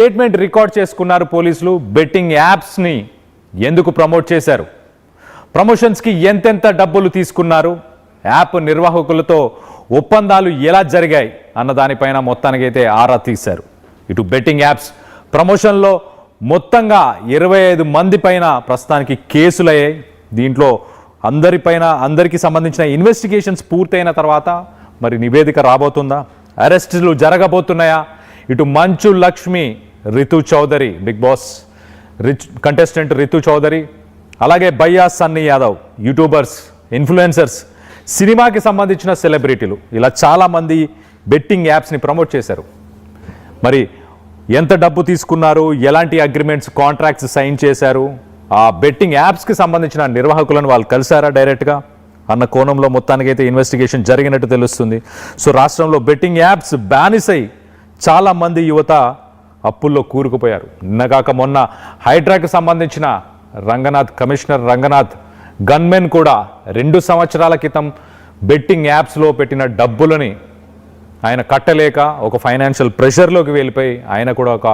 Statement record చేసుకున్నారు పోలీసులు. Betting యాప్స్ని ఎందుకు ప్రమోట్ చేశారు, ప్రమోషన్స్కి ఎంతెంత డబ్బులు తీసుకున్నారు, యాప్ నిర్వాహకులతో ఒప్పందాలు ఎలా జరిగాయి అన్న దానిపైన మొత్తానికైతే ఆరా తీశారు. ఇటు బెట్టింగ్ యాప్స్ ప్రమోషన్లో మొత్తంగా 25 మంది పైన ప్రస్తుతానికి కేసులయ్యాయి. దీంట్లో అందరికీ సంబంధించిన ఇన్వెస్టిగేషన్స్ పూర్తయిన తర్వాత మరి నివేదిక రాబోతుందా, అరెస్టులు జరగబోతున్నాయా? ఇటు Manchu Lakshmi, Ritu Chaudhary, Bigg Boss contestant Ritu Chaudhary, అలాగే బయ్యా సన్నీ యాదవ్, యూట్యూబర్స్, ఇన్ఫ్లుయెన్సర్స్, సినిమాకి సంబంధించిన సెలబ్రిటీలు, ఇలా చాలామంది బెట్టింగ్ యాప్స్ని ప్రమోట్ చేశారు. మరి ఎంత డబ్బు తీసుకున్నారు, ఎలాంటి అగ్రిమెంట్స్, కాంట్రాక్ట్స్ సైన్ చేశారు, ఆ బెట్టింగ్ యాప్స్కి సంబంధించిన నిర్వాహకులను వాళ్ళు కలిసారా డైరెక్ట్గా అన్న కోణంలో మొత్తానికైతే ఇన్వెస్టిగేషన్ జరిగినట్టు తెలుస్తుంది. సో రాష్ట్రంలో బెట్టింగ్ యాప్స్ బానిసై చాలామంది యువత అప్పుల్లో కూరుకుపోయారు. నిన్నగాక మొన్న హైడ్రాకి సంబంధించిన కమిషనర్ రంగనాథ్ గన్మెన్ కూడా 2 సంవత్సరాల క్రితం బెట్టింగ్ యాప్స్లో పెట్టిన డబ్బులని ఆయన కట్టలేక ఒక ఫైనాన్షియల్ ప్రెషర్లోకి వెళ్ళిపోయి ఆయన కూడా ఒక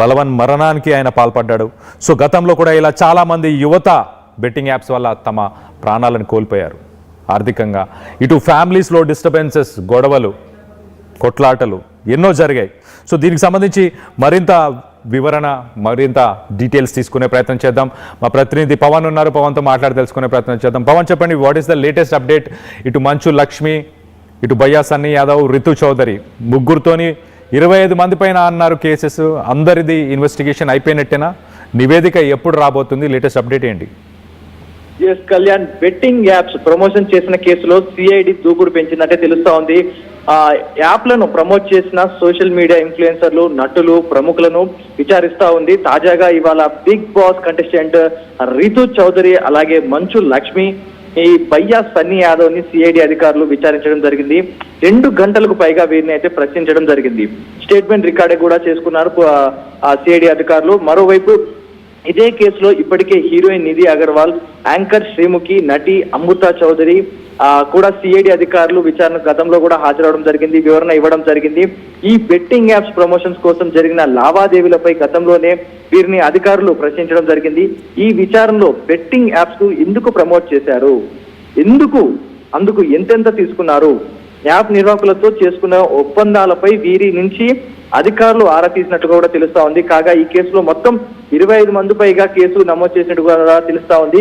బలవన్ మరణానికి ఆయన పాల్పడ్డాడు. సో గతంలో కూడా ఇలా చాలామంది యువత బెట్టింగ్ యాప్స్ వల్ల తమ ప్రాణాలను కోల్పోయారు ఆర్థికంగా. ఇటు ఫ్యామిలీస్లో డిస్టర్బెన్సెస్, గొడవలు, కొట్లాటలు ఎన్నో జరిగాయి. సో దీనికి సంబంధించి మరింత వివరణ, మరింత డీటెయిల్స్ తీసుకునే ప్రయత్నం చేద్దాం. మా ప్రతినిధి పవన్ ఉన్నారు, పవన్తో మాట్లాడి తెలుసుకునే ప్రయత్నం చేద్దాం. పవన్, చెప్పండి, what is the latest update? ఇటు మంచు లక్ష్మి, ఇటు బయ్యా సన్నీ యాదవ్, రితు చౌదరి, ముగ్గురుతోని 25 మంది పైన అన్నారు కేసెస్. అందరిది ఇన్వెస్టిగేషన్ అయిపోయినట్టేనా? నివేదిక ఎప్పుడు రాబోతుంది? లేటెస్ట్ అప్డేట్ ఏంటి? Yes Kalyan, betting apps promotion చేసిన కేసులో సిఐడి దూకుడు పెంచిందంటే తెలుస్తా ఉంది. యాప్లను ప్రమోట్ చేసిన సోషల్ మీడియా ఇన్ఫ్లుయెన్సర్లు, నటులు, ప్రముఖులను విచారిస్తా ఉంది. తాజాగా ఇవాళ Bigg Boss contestant Ritu Chaudhary, అలాగే మంచు లక్ష్మి, ఈ బయ్యా సన్నీ యాదవ్ ని సిఐడి అధికారులు విచారించడం జరిగింది. 2 గంటలకు పైగా వీరిని అయితే ప్రశ్నించడం జరిగింది. స్టేట్మెంట్ రికార్డ్ కూడా చేసుకున్నారు సిఐడి అధికారులు. మరోవైపు ఇదే కేసులో ఇప్పటికే హీరోయిన్ నిధి అగర్వాల్, యాంకర్ శ్రీముఖి, నటి అమృత చౌదరి కూడా సిఐడి అధికారులు విచారణ గతంలో కూడా హాజరవడం జరిగింది, వివరణ ఇవ్వడం జరిగింది. ఈ బెట్టింగ్ యాప్స్ ప్రమోషన్స్ కోసం జరిగిన లావాదేవీలపై గతంలోనే వీరిని అధికారులు ప్రశ్నించడం జరిగింది. ఈ విచారణలో బెట్టింగ్ యాప్స్ కు ఎందుకు ప్రమోట్ చేశారు, అందుకు ఎంతెంత తీసుకున్నారు, యాప్ నిర్వాహకులతో చేసుకున్న ఒప్పందాలపై వీరి నుంచి అధికారులు ఆరా తీసినట్టుగా కూడా తెలుస్తా ఉంది. కాగా ఈ కేసులో మొత్తం 25 మంది పైగా కేసులు నమోదు చేసినట్టుగా తెలుస్తా ఉంది.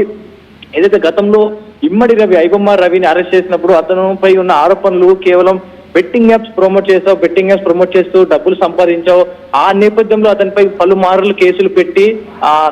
ఏదైతే గతంలో ఇమ్మడి రవి, ఐబొమ్మ రవిని అరెస్ట్ చేసినప్పుడు అతనిపై ఉన్న ఆరోపణలు కేవలం బెట్టింగ్ యాప్స్ ప్రమోట్ చేస్తూ డబ్బులు సంపాదించావు, ఆ నేపథ్యంలో అతనిపై పలుమార్లు కేసులు పెట్టి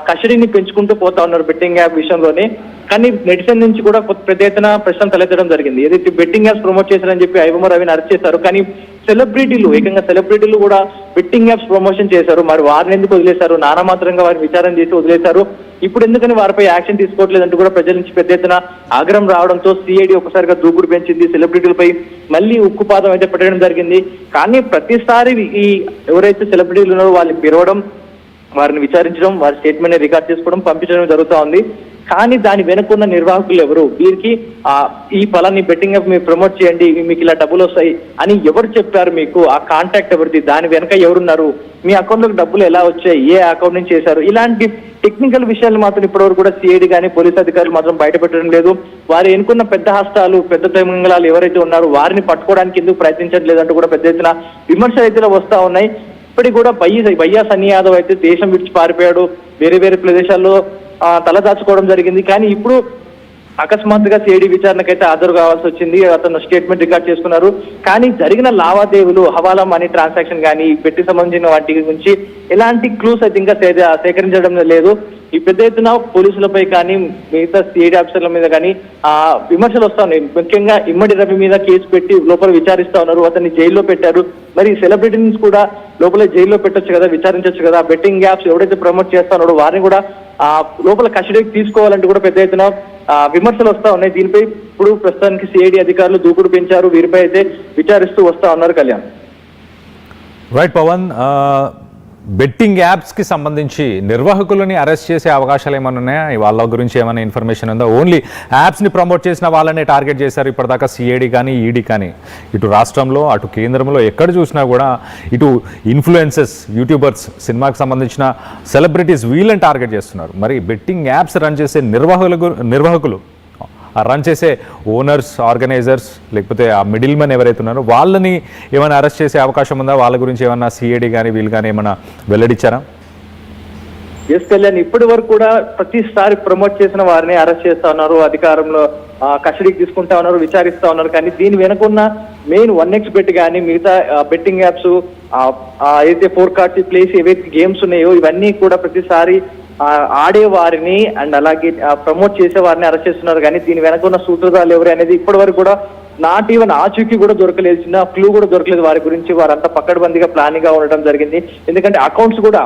కస్టడీని పెంచుకుంటూ పోతా ఉన్నారు బెట్టింగ్ యాప్ విషయంలోనే. కానీ నెటిజన్ నుంచి కూడా పెద్ద ఎత్తున ప్రశ్న తలెత్తడం జరిగింది. ఏదైతే బెట్టింగ్ యాప్స్ ప్రమోట్ చేశారని చెప్పి ఐబొమ్మ రవిని అరెస్ట్ చేశారు, కానీ సెలబ్రిటీలు కూడా బెట్టింగ్ యాప్స్ ప్రమోషన్ చేశారు. మరి వారిని ఎందుకు వదిలేశారు? నానామాత్రంగా వారిని విచారణ చేసి వదిలేశారు. ఇప్పుడు ఎందుకని వారిపై యాక్షన్ తీసుకోవట్లేదంటూ కూడా ప్రజల నుంచి పెద్ద ఎత్తున ఆగ్రహం రావడంతో సిఐడి ఒకసారిగా దూకుడు పెంచింది. సెలబ్రిటీలపై మళ్ళీ ఉక్కుపాదం అయితే పెట్టడం జరిగింది. కానీ ప్రతిసారి ఈ ఎవరైతే సెలబ్రిటీలు ఉన్నారో వాళ్ళని పిలవడం, వారిని విచారించడం, వారి స్టేట్మెంట్ రికార్డ్ చేసుకోవడం, పంపించడం జరుగుతూ ఉంది. కానీ దాని వెనుకున్న నిర్వాహకులు ఎవరు, వీరికి ఈ ఫలాన్ని బెట్టింగ్ యాప్ మీరు ప్రమోట్ చేయండి, మీకు ఇలా డబ్బులు వస్తాయి అని ఎవరు చెప్పారు, మీకు ఆ కాంటాక్ట్ ఎవరిది, దాని వెనక ఎవరున్నారు, మీ అకౌంట్లోకి డబ్బులు ఎలా వచ్చాయి, ఏ అకౌంట్ నుంచి చేశారు, ఇలాంటి టెక్నికల్ విషయాలు మాత్రం ఇప్పటివరకు కూడా సిఐడి కానీ పోలీసు అధికారులు మాత్రం బయటపెట్టడం లేదు. వారు ఎన్నుకున్న పెద్ద హస్తాలు, పెద్ద తెమంగళాలు ఎవరైతే ఉన్నారో వారిని పట్టుకోవడానికి ఎందుకు ప్రయత్నించట్లేదంటూ కూడా పెద్ద ఎత్తున విమర్శలు అయితే వస్తా ఉన్నాయి. ఇప్పటికి కూడా బయ్యా సన్నీ యాదవ్ అయితే దేశం విడిచి పారిపోయాడు, వేరే ప్రదేశాల్లో తలదాచుకోవడం జరిగింది. కానీ ఇప్పుడు అకస్మాత్తుగా సిఐడి విచారణకైతే హాజరు కావాల్సి వచ్చింది. అతను స్టేట్మెంట్ రికార్డ్ చేసుకున్నారు. కానీ జరిగిన లావాదేవీలు, హవాలా మనీ ట్రాన్సాక్షన్ కానీ పెట్టి సంబంధించిన వాటి గురించి ఎలాంటి క్లూస్ అయితే ఇంకా సేకరించడం లేదు. ఈ పెద్ద ఎత్తున పోలీసులపై కానీ మిగతా సిఐడి ఆఫీసర్ల మీద కానీ విమర్శలు వస్తా ఉన్నాయి. ముఖ్యంగా ఇమ్మడి రవి మీద కేసు పెట్టి లోపల విచారిస్తా ఉన్నారు, అతన్ని జైల్లో పెట్టారు. మరి సెలబ్రిటీస్ కూడా లోపల జైల్లో పెట్టొచ్చు కదా, విచారించవచ్చు కదా. బెట్టింగ్ యాప్స్ ఎవడైతే ప్రమోట్ చేస్తా ఉన్నాడో వారిని కూడా లోపల కస్టడీకి తీసుకోవాలంటూ కూడా పెద్ద ఎత్తున విమర్శలు వస్తా ఉన్నాయి. దీనిపై ఇప్పుడు ప్రస్తుతానికి సిఐడి అధికారులు దూకుడు పెంచారు, వీరిపై అయితే విచారిస్తూ వస్తా ఉన్నారు. కళ్యాణ్, రైట్ పవన్, బెట్టింగ్ యాప్స్కి సంబంధించి నిర్వాహకులని అరెస్ట్ చేసే అవకాశాలు ఏమైనా ఉన్నాయా? వాళ్ళ గురించి ఏమైనా ఇన్ఫర్మేషన్ ఉందా? ఓన్లీ యాప్స్ని ప్రమోట్ చేసిన వాళ్ళనే టార్గెట్ చేశారు ఇప్పటిదాకా, సిఐడి కానీ ఈడీ కానీ. ఇటు రాష్ట్రంలో అటు కేంద్రంలో ఎక్కడ చూసినా కూడా ఇటు ఇన్ఫ్లుయెన్సెస్, యూట్యూబర్స్, సినిమాకి సంబంధించిన సెలబ్రిటీస్ వీళ్ళని టార్గెట్ చేస్తున్నారు. మరి బెట్టింగ్ యాప్స్ రన్ చేసే నిర్వాహకులు రన్ చేసే ఓనర్స్, ఆర్గనైజర్స్, లేకపోతే ఆ మిడిల్ మెన్ ఎవరైతే ఉన్నారో వాళ్ళని ఏమైనా అరెస్ట్ చేసే అవకాశం ఉందా? వాళ్ళ గురించి ఏమన్నా సిఐడి కానీ వీళ్ళు కానీ ఏమైనా వెల్లడించారా? ఎస్ కళ్యాణ్, ఇప్పటి వరకు కూడా ప్రతిసారి ప్రమోట్ చేసిన వారిని అరెస్ట్ చేస్తా ఉన్నారు, అధికారంలో కస్టడీకి తీసుకుంటా ఉన్నారు, విచారిస్తా ఉన్నారు. కానీ దీని వెనుకున్న మెయిన్ 1x బెట్ కానీ మిగతా బెట్టింగ్ యాప్స్ అయితే 4 కార్డ్స్ ప్లేస్ ఏవైతే గేమ్స్ ఉన్నాయో ఇవన్నీ కూడా ప్రతిసారి ఆడే వారిని అండ్ అలాగే ప్రమోట్ చేసే వారిని అరెస్ట్ చేస్తున్నారు. కానీ దీని వెనక ఉన్న సూత్రధారులు ఎవరు అనేది ఇప్పటి వరకు కూడా నాట్ ఈవెన్ ఆచూకీ కూడా దొరకలేదు, చిన్న క్లూ కూడా దొరకలేదు వారి గురించి. వారంతా పక్కడబందీగా ప్లానింగ్ గా ఉండడం జరిగింది. ఎందుకంటే అకౌంట్స్ కూడా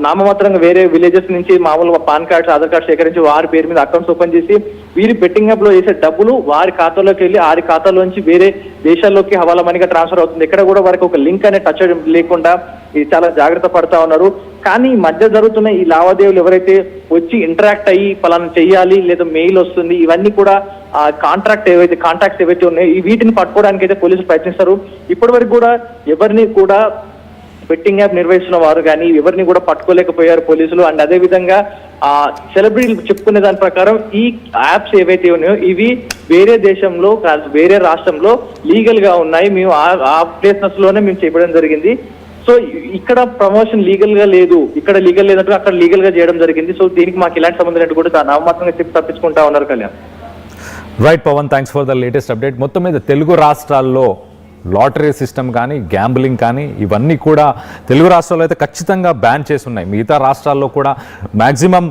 నామమాత్రంగా వేరే విలేజెస్ నుంచి మామూలుగా పాన్ కార్డ్స్, ఆధార్ కార్డ్స్ సేకరించి వారి పేరు మీద అకౌంట్స్ ఓపెన్ చేసి వీరి బెట్టింగ్ యాప్ లో వేసే డబ్బులు వారి ఖాతాలోకి వెళ్ళి వారి ఖాతాలోంచి వేరే దేశాల్లోకి హవాలా మనీగా ట్రాన్స్ఫర్ అవుతుంది. ఇక్కడ కూడా వారికి ఒక లింక్ అనే టచ్ లేకుండా ఇది చాలా జాగ్రత్త పడతా ఉన్నారు. కానీ ఈ మధ్య జరుగుతున్న ఈ లావాదేవీలు ఎవరైతే వచ్చి ఇంటరాక్ట్ అయ్యి పలానా చెయ్యాలి లేదా మెయిల్ వస్తుంది, ఇవన్నీ కూడా కాంట్రాక్ట్స్ ఏవైతే ఉన్నాయో వీటిని పట్టుకోవడానికి అయితే పోలీసులు ప్రయత్నిస్తారు. ఇప్పటి వరకు కూడా ఎవరిని కూడా బెట్టింగ్ యాప్ నిర్వహిస్తున్న వారు కానీ ఎవరిని కూడా పట్టుకోలేకపోయారు పోలీసులు. అండ్ అదే విధంగా సెలబ్రిటీలు చెప్పుకునే దాని ప్రకారం ఈ యాప్స్ ఏవైతే ఉన్నాయో ఇవి వేరే దేశంలో కాదు వేరే రాష్ట్రంలో లీగల్ గా ఉన్నాయి, మేము ఆ ప్లేసెస్ లోనే మేము చేయడం జరిగింది. సో ఇక్కడ ప్రమోషన్ లీగల్ గా లేదు, ఇక్కడ లీగల్ లేనట్టు అక్కడ లీగల్ గా చేయడం జరిగింది. సో దీనికి మాకు ఇలాంటి సంబంధం లేదు కూడా నామమాత్రంగా చెప్పి తప్పించుకుంటా ఉన్నారు Kalyan. Right Pawan, thanks for the latest update. మొత్తం మీద తెలుగు రాష్ట్రాల్లో లాటరీ సిస్టమ్ కానీ గ్యాంబ్లింగ్ కానీ ఇవన్నీ కూడా తెలుగు రాష్ట్రాల్లో అయితే ఖచ్చితంగా బ్యాన్ చేసి ఉన్నాయి. మిగతా రాష్ట్రాల్లో కూడా మ్యాక్సిమం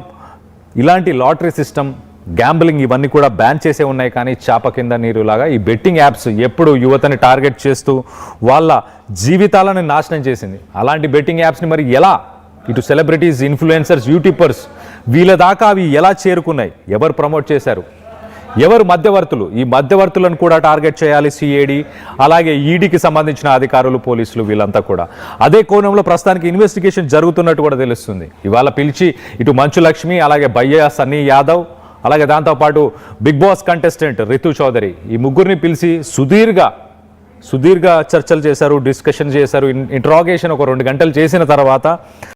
ఇలాంటి లాటరీ సిస్టమ్, గ్యాంబ్లింగ్ ఇవన్నీ కూడా బ్యాన్ చేసే ఉన్నాయి. కానీ చాప కింద నీరులాగా ఈ బెట్టింగ్ యాప్స్ ఎప్పుడు యువతని టార్గెట్ చేస్తూ వాళ్ళ జీవితాలను నాశనం చేసింది. అలాంటి బెట్టింగ్ యాప్స్ని మరి ఎలా ఇటు సెలబ్రిటీస్, ఇన్ఫ్లుయెన్సర్స్, యూట్యూబర్స్ వీళ్ళ దాకా అవి ఎలా చేరుకున్నాయి? ఎవరు ప్రమోట్ చేశారు? ఎవరు మధ్యవర్తులు? ఈ మధ్యవర్తులను కూడా టార్గెట్ చేయాలి సిఐడి, అలాగే ఈడీకి సంబంధించిన అధికారులు, పోలీసులు వీళ్ళంతా కూడా. అదే కోణంలో ప్రస్తుతానికి ఇన్వెస్టిగేషన్ జరుగుతున్నట్టు కూడా తెలుస్తుంది. ఇవాళ పిలిచి ఇటు మంచు లక్ష్మి, అలాగే బయ్య సన్నీ యాదవ్, అలాగే దాంతోపాటు Bigg Boss contestant Ritu Chaudhary, ఈ ముగ్గురిని పిలిచి సుదీర్ఘ చర్చలు చేశారు, డిస్కషన్ చేశారు, ఇంట్రాగేషన్ ఒక 2 గంటలు చేసిన తర్వాత